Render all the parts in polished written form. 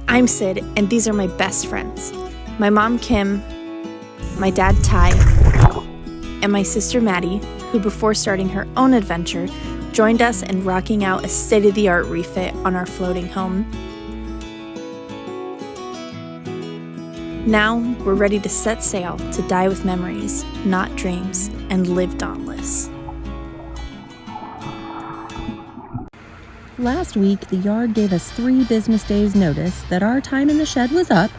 I'm Sid, and these are my best friends. My mom, Kim, my dad, Ty, and my sister, Maddie, who before starting her own adventure, joined us in rocking out a state-of-the-art refit on our floating home. Now, we're ready to set sail to die with memories, not dreams, and live Dauntless. Last week, the yard gave us 3 business days notice that our time in the shed was up,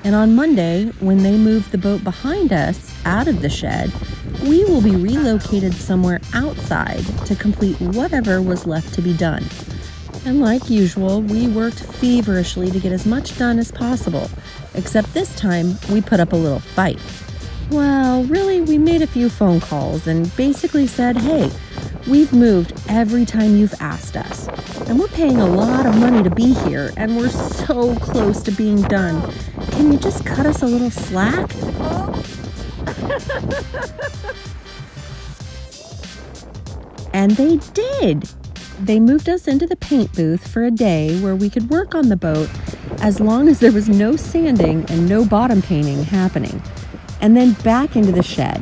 and on Monday, when they moved the boat behind us out of the shed, we will be relocated somewhere outside to complete whatever was left to be done. And like usual, we worked feverishly to get as much done as possible, except this time we put up a little fight. Well, really, we made a few phone calls and basically said, hey, we've moved every time you've asked us, and we're paying a lot of money to be here, and we're so close to being done. Can you just cut us a little slack? And they did. They moved us into the paint booth for a day where we could work on the boat as long as there was no sanding and no bottom painting happening. And then back into the shed.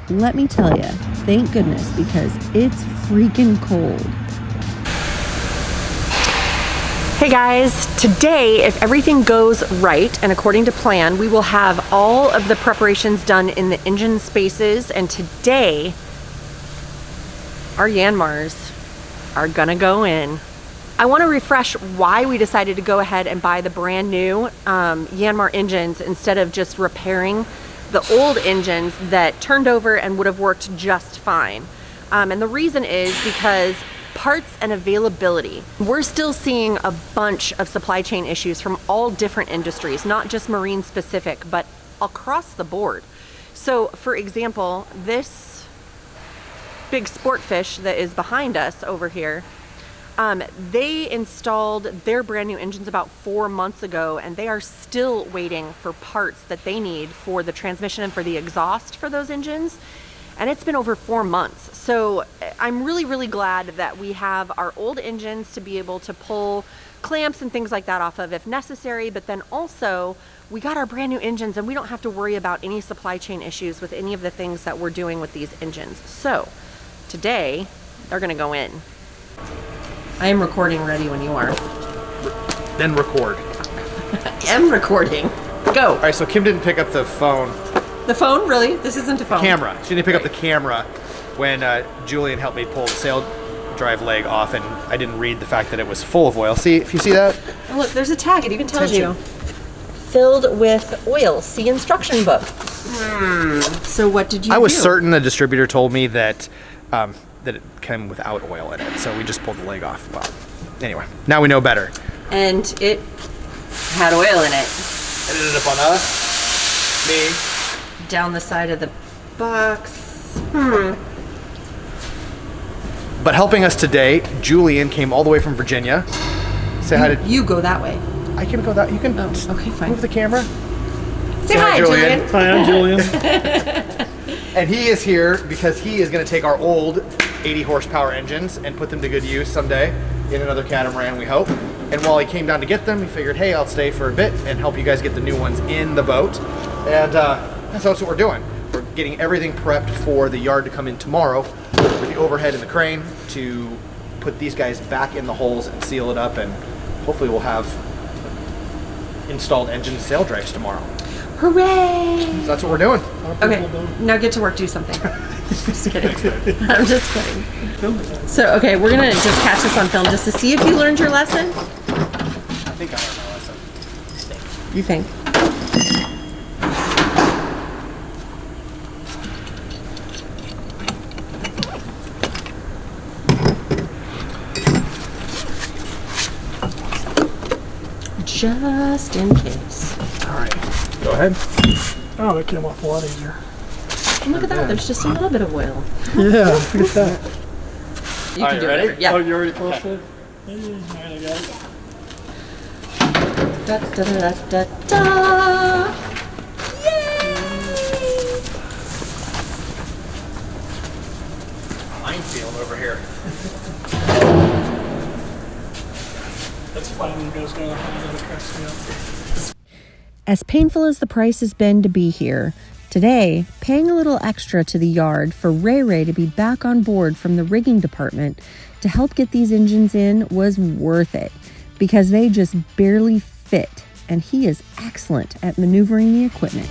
Let me tell you, thank goodness, because it's freaking cold. Hey guys, today, if everything goes right and according to plan, we will have all of the preparations done in the engine spaces, and today, our Yanmars are gonna go in. I wanna refresh why we decided to go ahead and buy the brand new Yanmar engines instead of just repairing the old engines that turned over and would have worked just fine. And the reason is because parts and availability. We're still seeing a bunch of supply chain issues from all different industries, not just marine specific, but across the board. So for example, this big sport fish that is behind us over here, they installed their brand new engines about 4 months ago, and they are still waiting for parts that they need for the transmission and for the exhaust for those engines. And it's been over 4 months. So I'm really, really glad that we have our old engines to be able to pull clamps and things like that off of if necessary, but then also we got our brand new engines and we don't have to worry about any supply chain issues with any of the things that we're doing with these engines. So today they're gonna go in. I am recording ready when you are. Then record. I am recording. Go. All right, so Kim didn't pick up the phone. The phone? Really? This isn't a phone. Camera. She didn't pick up the camera when Julian helped me pull the sail drive leg off, and I didn't read the fact that it was full of oil. See, if you see that? Oh, look, there's a tag. It even tells you. Filled with oil. See instruction book. So what did you do? I was certain the distributor told me that that it came without oil in it, so we just pulled the leg off. Well, anyway, now we know better. And it had oil in it. It ended up on us, me. Down the side of the box. But helping us today, Julian came all the way from Virginia. Say hi to... You go that way. I can go that... You can okay, fine. Move the camera. Say hi, Julian. Hi, I'm Julian. And he is here because he is going to take our old 80 horsepower engines and put them to good use someday in another catamaran, we hope. And while he came down to get them, he figured, hey, I'll stay for a bit and help you guys get the new ones in the boat. And that's what we're doing. We're getting everything prepped for the yard to come in tomorrow with the overhead and the crane to put these guys back in the holes and seal it up, and hopefully we'll have installed engine sail drives tomorrow. Hooray! So that's what we're doing. Okay, now get to work, do something. Just kidding. I'm just kidding. So, okay, we're gonna just catch this on film just to see if you learned your lesson. I think I learned my lesson. You think? Just in case. All right, go ahead. Oh, that came off a lot easier. And look at that, there's just a little bit of oil. Yeah, look at that. You can do ready? it. Yeah. Oh, you already posted? Hey, alright, I got it. Da, da, da, da, da. Yay! Minefield over here. That's spine goes down into the crest, yeah. As painful as the price has been to be here, today, paying a little extra to the yard for Ray Ray to be back on board from the rigging department to help get these engines in was worth it because they just barely fit, and he is excellent at maneuvering the equipment.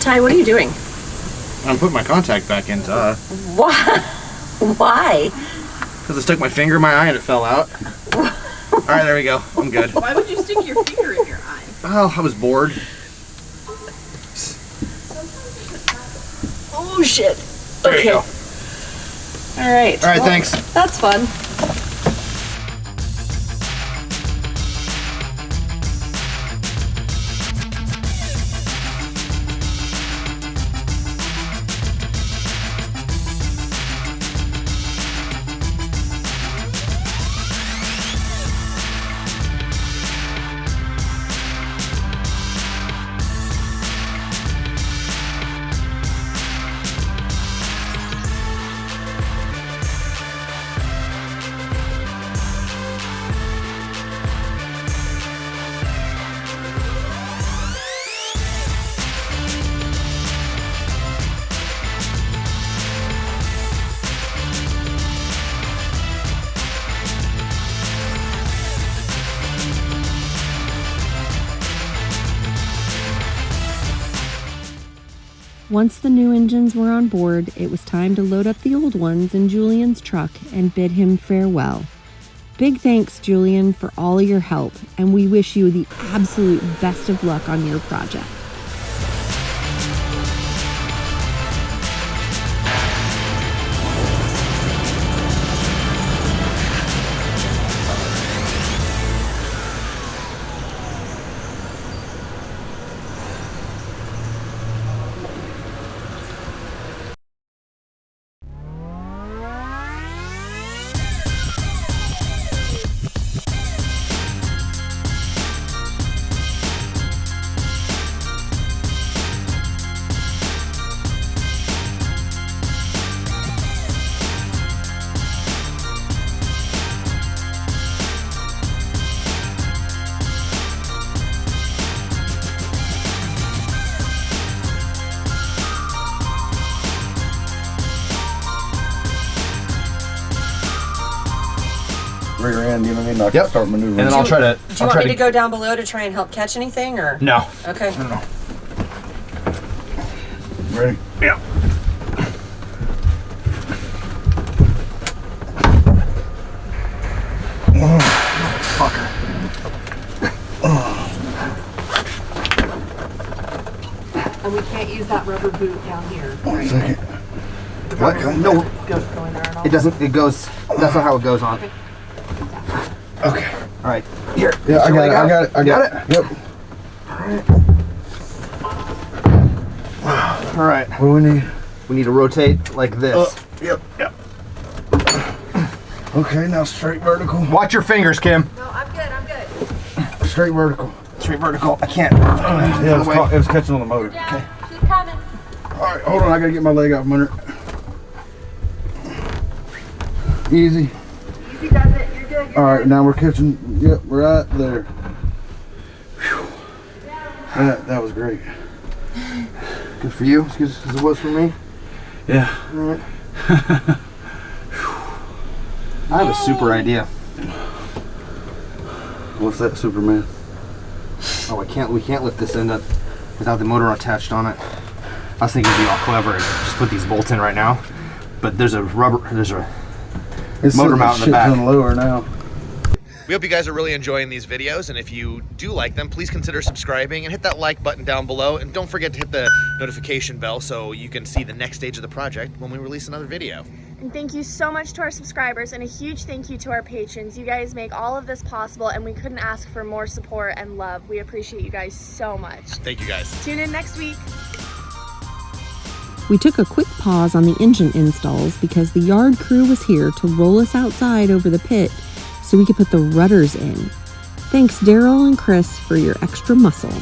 Ty, what are you doing? I'm putting my contact back in. Why? Why? Because I stuck my finger in my eye and it fell out. All right, there we go. I'm good. Why would you stick your finger in your eye? Oh, I was bored. Oh shit. There you go. All right. All right, thanks. That's fun. Once the new engines were on board, it was time to load up the old ones in Julian's truck and bid him farewell. Big thanks, Julian, for all your help, and we wish you the absolute best of luck on your project. Rear end, you know what I mean? I can Yep. start maneuvering. And then I'll try to. Do you want me to go down below to try and help catch anything, or? No. Okay. No. Ready? Yeah. Motherfucker. And we can't use that rubber boot down here. One second. What? No, Go in there at all? It doesn't. It goes. That's not how it goes on. okay. All right. Here. Yeah, I Get your got leg it. I got it. Yep. All right. What do we need? We need to rotate like this. Yep. Okay, now straight vertical. Watch your fingers, Kim. No, I'm good. I'm good. Straight vertical. Straight vertical. I can't. Yeah, it was catching on the motor. Okay. Keep coming. All right, hold on. I gotta get my leg out from under it. Easy. Easy does it. You're good. All right, now we're catching. Yep, right there. Whew. That was great. Good for you, as good as it was for me. Yeah. All right. I have a super idea. What's that, Superman? Oh, we can't lift this end up without the motor attached on it. I was thinking it'd be all clever and just put these bolts in right now. But there's a It's motor mount in the back. Lower now. We hope you guys are really enjoying these videos, and if you do like them, please consider subscribing and hit that like button down below, and don't forget to hit the notification bell so you can see the next stage of the project when we release another video. And thank you so much to our subscribers, and a huge thank you to our patrons. You guys make all of this possible, and we couldn't ask for more support and love. We appreciate you guys so much. Thank you guys. Tune in next week. We took a quick pause on the engine installs because the yard crew was here to roll us outside over the pit so we could put the rudders in. Thanks Daryl and Chris for your extra muscle.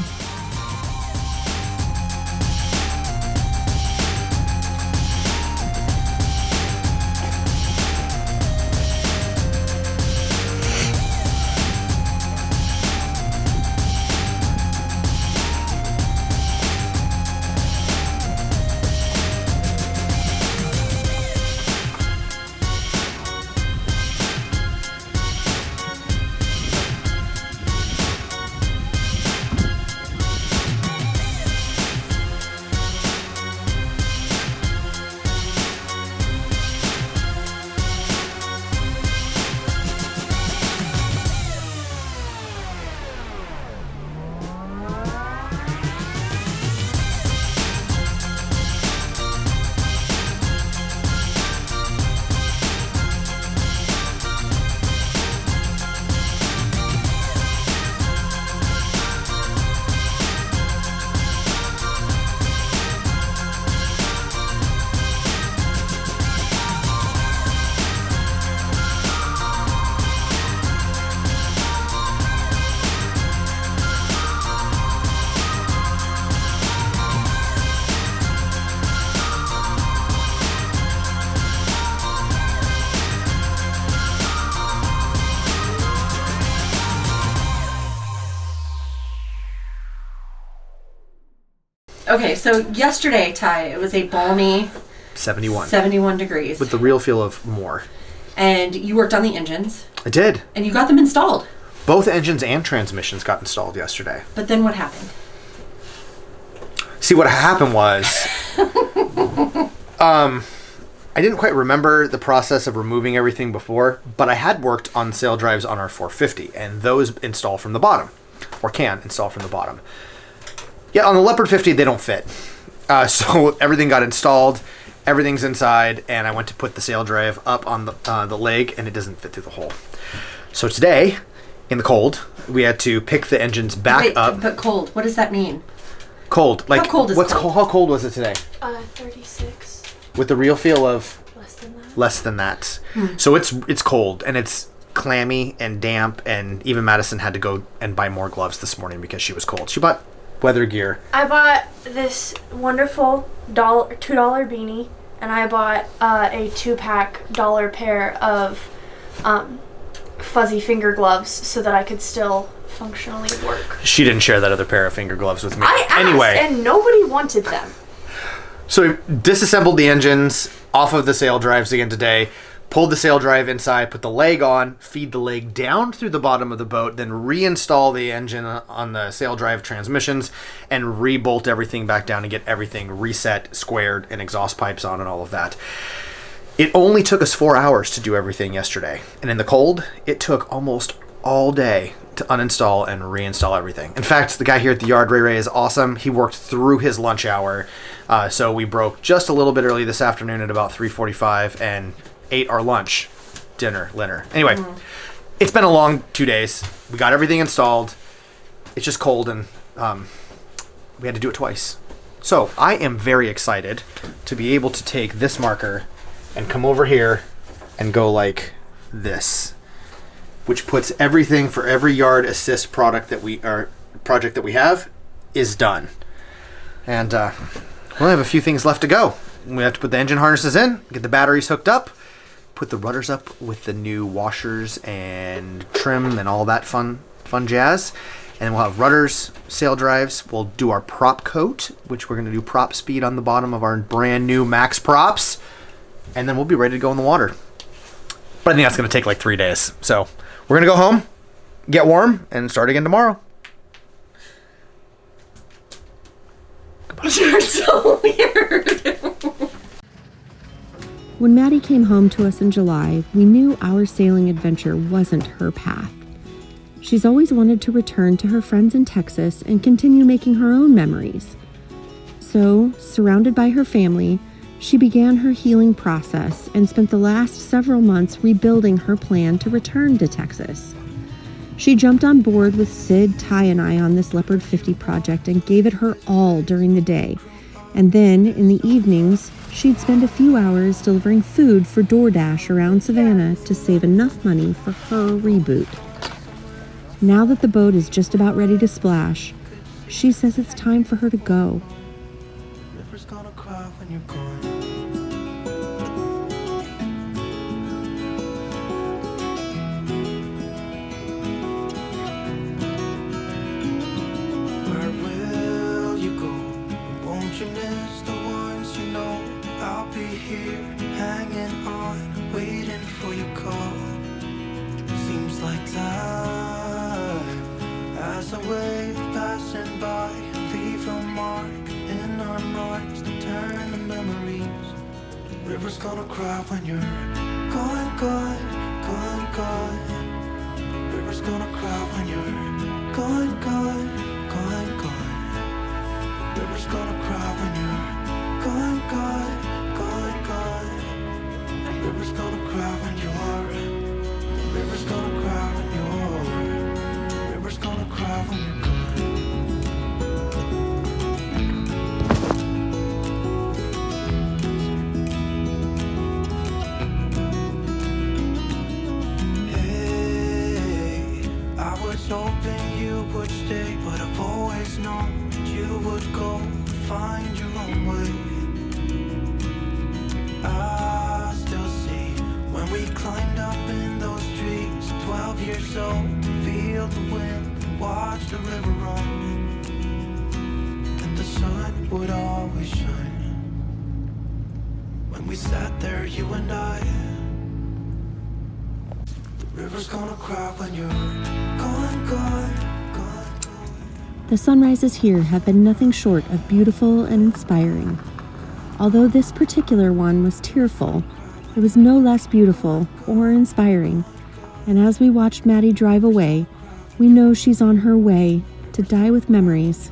Okay, so yesterday, Ty, it was a balmy 71 degrees. With the real feel of more. And you worked on the engines. I did. And you got them installed. Both engines and transmissions got installed yesterday. But then what happened? See, what happened was, I didn't quite remember the process of removing everything before, but I had worked on sail drives on our 450, and those install from the bottom, or can install from the bottom. Yeah, on the Leopard 50, they don't fit. So everything got installed, everything's inside, and I went to put the sail drive up on the leg, and it doesn't fit through the hole. So today, in the cold, we had to pick the engines back up. But cold, what does that mean? Cold. Like, how cold is cold? How cold was it today? 36. With the real feel of? Less than that. Less than that. So it's cold, and it's clammy and damp, and even Madison had to go and buy more gloves this morning because she was cold. She bought weather gear. I bought this wonderful $2 beanie, and I bought a 2-pack $1 pair of fuzzy finger gloves so that I could still functionally work. She didn't share that other pair of finger gloves with me. I asked, anyway, and nobody wanted them. So we disassembled the engines off of the sail drives again today, pulled the sail drive inside, put the leg on, feed the leg down through the bottom of the boat, then reinstall the engine on the sail drive transmissions, and re-bolt everything back down and get everything reset, squared, and exhaust pipes on and all of that. It only took us 4 hours to do everything yesterday. And in the cold, it took almost all day to uninstall and reinstall everything. In fact, the guy here at the yard, Ray, is awesome. He worked through his lunch hour. So we broke just a little bit early this afternoon at about 3:45 and ate our lunch, dinner. Anyway, It's been a long 2 days. We got everything installed. It's just cold, and we had to do it twice. So I am very excited to be able to take this marker and come over here and go like this, which puts everything for every yard assist project that we have is done. And we only have a few things left to go. We have to put the engine harnesses in, get the batteries hooked up, put the rudders up with the new washers and trim and all that fun jazz. And then we'll have rudders, sail drives. We'll do our prop coat, which we're going to do prop speed on the bottom of our brand new Max props. And then we'll be ready to go in the water. But I think that's going to take like 3 days. So we're going to go home, get warm, and start again tomorrow. You're so weird. When Maddie came home to us in July, we knew our sailing adventure wasn't her path. She's always wanted to return to her friends in Texas and continue making her own memories. So, surrounded by her family, she began her healing process and spent the last several months rebuilding her plan to return to Texas. She jumped on board with Sid, Ty, and I on this Leopard 50 project and gave it her all during the day. And then, in the evenings, she'd spend a few hours delivering food for DoorDash around Savannah to save enough money for her reboot. Now that the boat is just about ready to splash, she says it's time for her to go. River's gonna cry when you're gone. Where will you go? Won't you miss the ones you know? I'll be here, hanging on, waiting for your call. Seems like time as a wave passing by, leave a mark in our hearts to turn to memories. The river's gonna cry when you're gone, gone, gone, gone. The river's gonna cry when you're gone, gone, gone, gone. The river's gonna cry when you're gone, gone, gone, gone. The river's gonna cry when you're. The river's gonna cry when you're. The river's gonna cry when you're gone. Hey, I was hoping you would stay, but I've always known that you would go and find your own way. I still see when we climbed up in those trees, 12 years old, feel the wind and watch the river run. And the sun would always shine when we sat there, you and I. The river's gonna cry when you're gone, gone, gone, gone. The sunrises here have been nothing short of beautiful and inspiring. Although this particular one was tearful, it was no less beautiful or inspiring. And as we watched Maddie drive away, we know she's on her way to die with memories,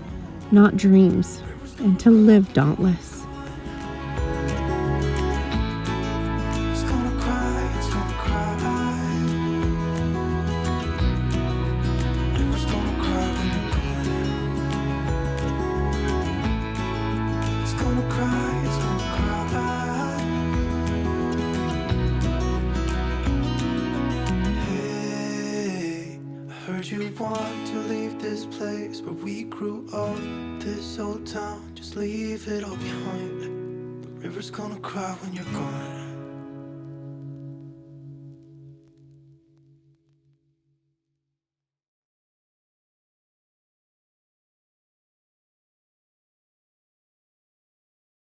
not dreams, and to live dauntless. It's gonna cry, it's gonna cry. The river's gonna cry when you're gone. It's gonna cry, it's gonna cry. Hey, I heard you want to leave this place where we grew up. This old town, just leave it all behind. The river's gonna cry when you're gone.